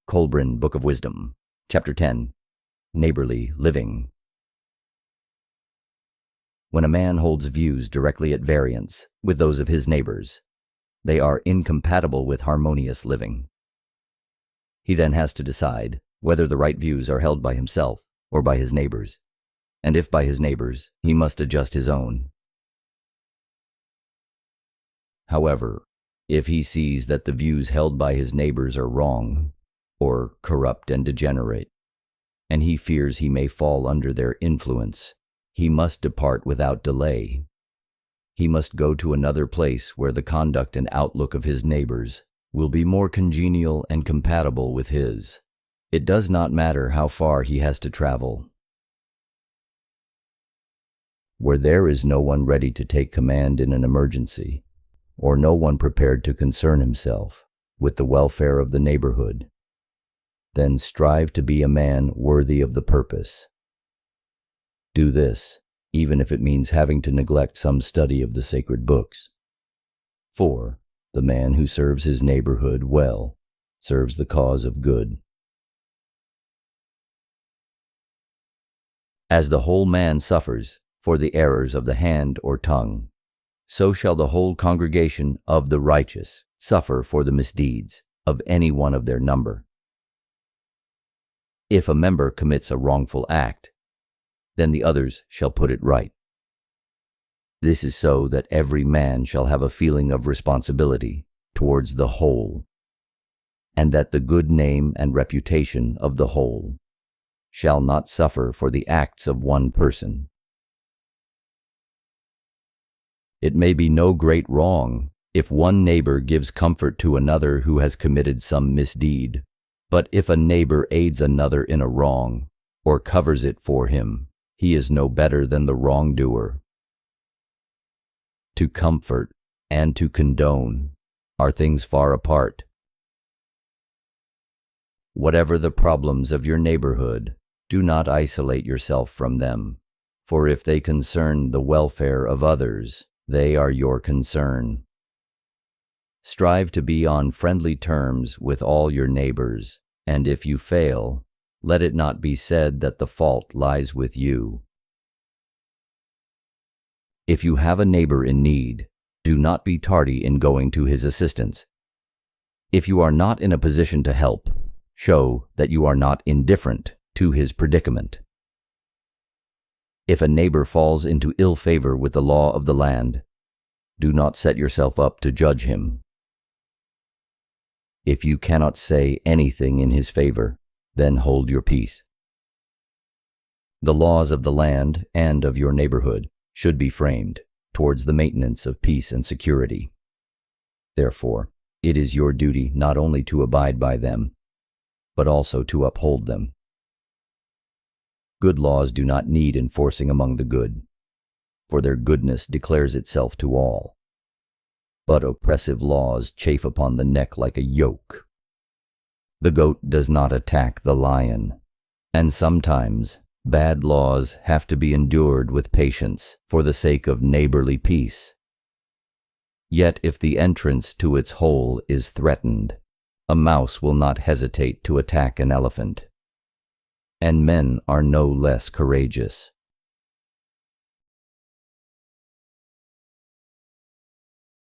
Kolbrin, Book of Wisdom, Chapter 10, Neighborly Living. When a man holds views directly at variance with those of his neighbors, they are incompatible with harmonious living. He then has to decide whether the right views are held by himself or by his neighbors, and if by his neighbors, he must adjust his own. However, if he sees that the views held by his neighbors are wrong, or corrupt and degenerate, and he fears he may fall under their influence, he must depart without delay. He must go to another place where the conduct and outlook of his neighbors will be more congenial and compatible with his. It does not matter how far he has to travel. Where there is no one ready to take command in an emergency, or no one prepared to concern himself with the welfare of the neighborhood, then strive to be a man worthy of the purpose. Do this, even if it means having to neglect some study of the sacred books. For the man who serves his neighborhood well serves the cause of good. As the whole man suffers for the errors of the hand or tongue, so shall the whole congregation of the righteous suffer for the misdeeds of any one of their number. If a member commits a wrongful act, then the others shall put it right. This is so that every man shall have a feeling of responsibility towards the whole, and that the good name and reputation of the whole shall not suffer for the acts of one person. It may be no great wrong if one neighbor gives comfort to another who has committed some misdeed, but if a neighbor aids another in a wrong, or covers it for him, he is no better than the wrongdoer. To comfort and to condone are things far apart. Whatever the problems of your neighborhood, do not isolate yourself from them, for if they concern the welfare of others, they are your concern. Strive to be on friendly terms with all your neighbors, and if you fail, let it not be said that the fault lies with you. If you have a neighbor in need, do not be tardy in going to his assistance. If you are not in a position to help, show that you are not indifferent to his predicament. If a neighbor falls into ill favor with the law of the land, do not set yourself up to judge him. If you cannot say anything in his favor, then hold your peace. The laws of the land and of your neighborhood should be framed towards the maintenance of peace and security. Therefore, it is your duty not only to abide by them, but also to uphold them. Good laws do not need enforcing among the good, for their goodness declares itself to all. But oppressive laws chafe upon the neck like a yoke. The goat does not attack the lion, and sometimes bad laws have to be endured with patience for the sake of neighborly peace. Yet if the entrance to its hole is threatened, a mouse will not hesitate to attack an elephant. And men are no less courageous.